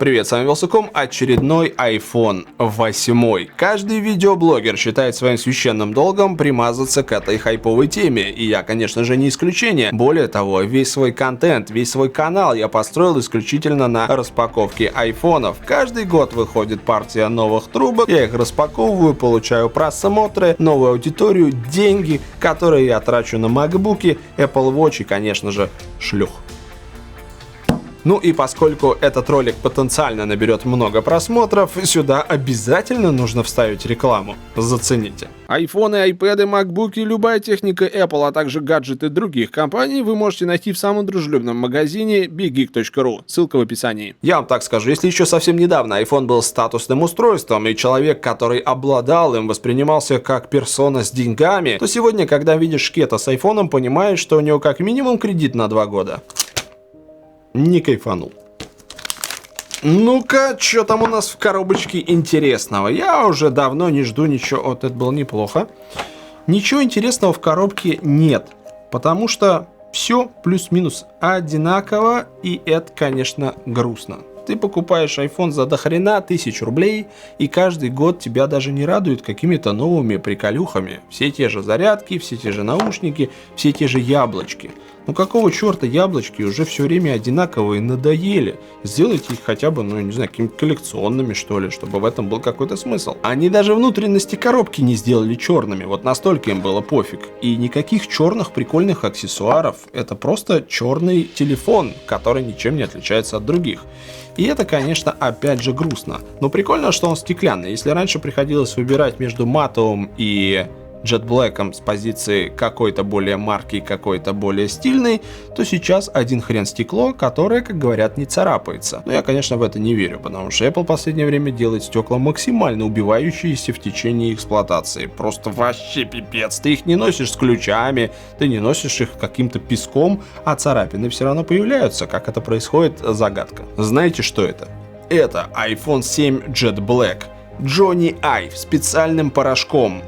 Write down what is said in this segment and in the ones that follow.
Привет, с вами Вилсаком, очередной iPhone 8. Каждый видеоблогер считает своим священным долгом примазаться к этой хайповой теме, и я, конечно же, не исключение. Более того, весь свой контент, весь свой канал я построил исключительно на распаковке айфонов. Каждый год выходит партия новых трубок, я их распаковываю, получаю просмотры, новую аудиторию, деньги, которые я трачу на макбуки, Apple Watch и, конечно же, шлюх. Ну и поскольку этот ролик потенциально наберет много просмотров, сюда обязательно нужно вставить рекламу. Зацените. Айфоны, айпэды, макбуки, любая техника Apple, а также гаджеты других компаний вы можете найти в самом дружелюбном магазине biggeek.ru. Ссылка в описании. Я вам так скажу, если еще совсем недавно iPhone был статусным устройством, и человек, который обладал им, воспринимался как персона с деньгами, то сегодня, когда видишь шкета с айфоном, понимаешь, что у него как минимум кредит на 2 года. Не кайфанул. Ну-ка, что там у нас в коробочке интересного? Я уже давно не жду ничего. Вот это было неплохо. Ничего интересного в коробке нет. Потому что все плюс-минус одинаково. И это, конечно, грустно. Ты покупаешь iPhone за дохрена 1000 рублей, и каждый год тебя даже не радует какими-то новыми приколюхами. Все те же зарядки, все те же наушники, все те же яблочки. Ну какого черта яблочки уже все время одинаковые, надоели? Сделайте их хотя бы, ну не знаю, какими-то коллекционными, что ли, чтобы в этом был какой-то смысл. Они даже внутренности коробки не сделали черными, вот настолько им было пофиг. И никаких черных прикольных аксессуаров, это просто черный телефон, который ничем не отличается от других. И это, конечно, опять же грустно. Но прикольно, что он стеклянный. Если раньше приходилось выбирать между матовым и Jet Black с позиции какой-то более марки, какой-то более стильный, то сейчас один хрен стекло, которое, как говорят, не царапается. Но я, конечно, в это не верю, потому что Apple в последнее время делает стекла максимально убивающиеся в течение эксплуатации. Просто вообще пипец. Ты их не носишь с ключами, ты не носишь их каким-то песком, а царапины все равно появляются. Как это происходит, загадка. Знаете, что это? Это iPhone 7 Jet Black. Johnny Ive специальным порошком.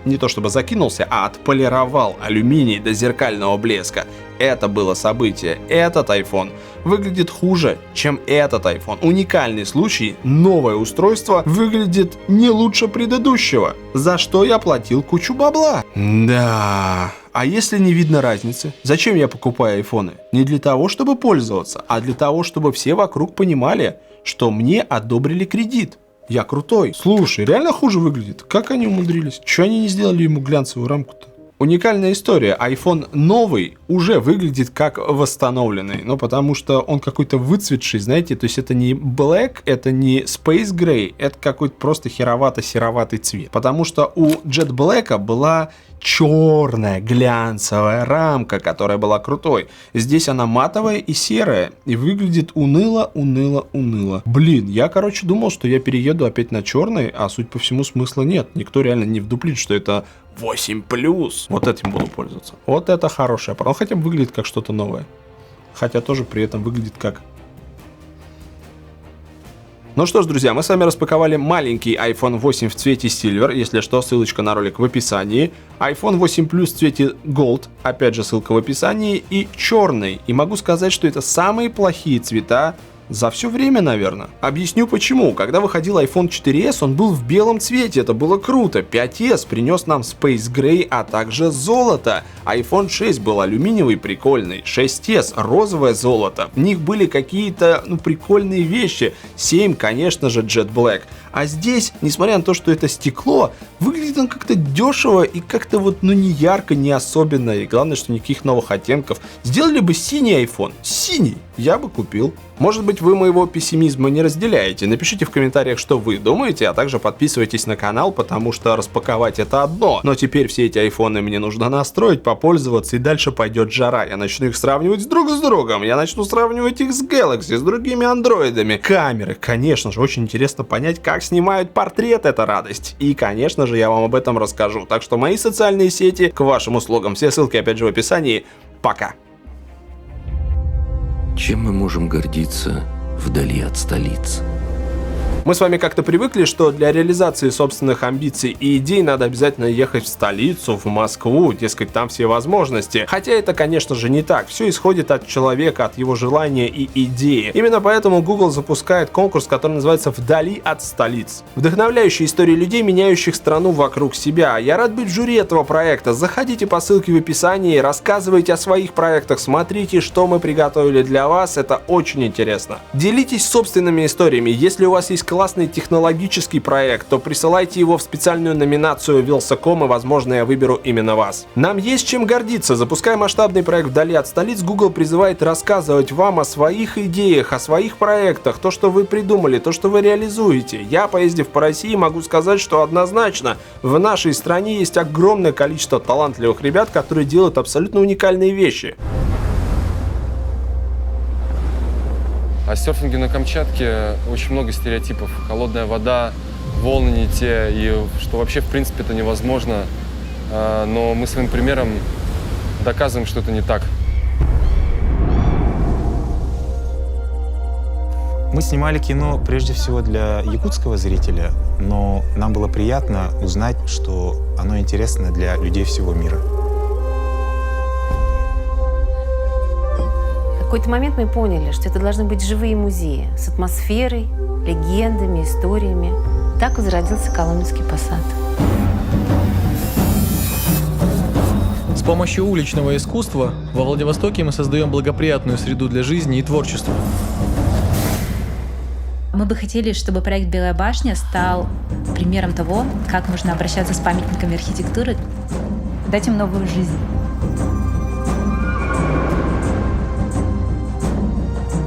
Не то чтобы закинулся, а отполировал алюминий до зеркального блеска. Это было событие. Этот iPhone выглядит хуже, чем этот iPhone. Уникальный случай, новое устройство выглядит не лучше предыдущего. За что я платил кучу бабла. Да. А если не видно разницы? Зачем я покупаю айфоны? Не для того, чтобы пользоваться, а для того, чтобы все вокруг понимали, что мне одобрили кредит. Я крутой. Слушай, реально хуже выглядит. Как они умудрились? Чего они не сделали ему глянцевую рамку-то? Уникальная история. iPhone новый уже выглядит как восстановленный. Ну, потому что он какой-то выцветший, знаете. То есть это не Black, это не Space Gray. Это какой-то просто херовато-сероватый цвет. Потому что у Jet Black была черная глянцевая рамка, которая была крутой. Здесь она матовая и серая. И выглядит уныло. Блин, я, думал, что я перееду опять на черный, а суть по всему смысла нет. Никто реально не вдуплит, что это 8+. Вот этим буду пользоваться. Вот это хорошее. Он хотя бы выглядит как что-то новое. Хотя тоже при этом выглядит как... Ну что ж, друзья, мы с вами распаковали маленький iPhone 8 в цвете Silver, если что, ссылочка на ролик в описании, iPhone 8 Plus в цвете Gold, опять же ссылка в описании, и черный. И могу сказать, что это самые плохие цвета за все время, наверное. Объясню почему. Когда выходил iPhone 4s, он был в белом цвете, это было круто. 5s принес нам Space Gray, а также золото. iPhone 6 был алюминиевый, прикольный. 6s розовое золото. В них были какие-то, прикольные вещи. 7, конечно же, Jet Black. А здесь, несмотря на то, что это стекло, выглядит он как-то дешево и как-то не ярко, не особенно. И главное, что никаких новых оттенков. Сделали бы синий iPhone. Синий. Я бы купил. Может быть, вы моего пессимизма не разделяете. Напишите в комментариях, что вы думаете, а также подписывайтесь на канал, потому что распаковать это одно. Но теперь все эти айфоны мне нужно настроить, попользоваться, и дальше пойдет жара. Я начну их сравнивать друг с другом. Я начну сравнивать их с Galaxy, с другими андроидами. Камеры, конечно же, очень интересно понять, как снимают портрет, это радость. И, конечно же, я вам об этом расскажу. Так что мои социальные сети к вашим услугам. Все ссылки опять же в описании. Пока. Чем мы можем гордиться вдали от столиц? Мы с вами как-то привыкли, что для реализации собственных амбиций и идей надо обязательно ехать в столицу, в Москву, дескать, там все возможности. Хотя это, конечно же, не так. Все исходит от человека, от его желания и идеи. Именно поэтому Google запускает конкурс, который называется «Вдали от столиц». Вдохновляющие истории людей, меняющих страну вокруг себя. Я рад быть в жюри этого проекта. Заходите по ссылке в описании, рассказывайте о своих проектах, смотрите, что мы приготовили для вас. Это очень интересно. Делитесь собственными историями. Если у вас есть классный технологический проект, то присылайте его в специальную номинацию Wylsacom, и, возможно, я выберу именно вас. Нам есть чем гордиться. Запуская масштабный проект «Вдали от столиц», Google призывает рассказывать вам о своих идеях, о своих проектах, то, что вы придумали, то, что вы реализуете. Я, поездив по России, могу сказать, что однозначно в нашей стране есть огромное количество талантливых ребят, которые делают абсолютно уникальные вещи. О серфинге на Камчатке очень много стереотипов. Холодная вода, волны не те, и что вообще в принципе это невозможно. Но мы своим примером доказываем, что это не так. Мы снимали кино прежде всего для якутского зрителя, но нам было приятно узнать, что оно интересно для людей всего мира. В какой-то момент мы поняли, что это должны быть живые музеи с атмосферой, легендами, историями. Так возродился Коломенский посад. С помощью уличного искусства во Владивостоке мы создаем благоприятную среду для жизни и творчества. Мы бы хотели, чтобы проект «Белая башня» стал примером того, как можно обращаться с памятниками архитектуры, дать им новую жизнь.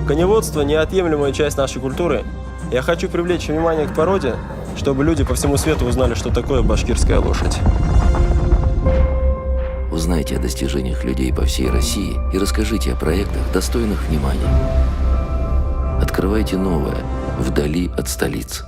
Коневодство – неотъемлемая часть нашей культуры. Я хочу привлечь внимание к породе, чтобы люди по всему свету узнали, что такое башкирская лошадь. Узнайте о достижениях людей по всей России и расскажите о проектах, достойных внимания. Открывайте новое вдали от столиц.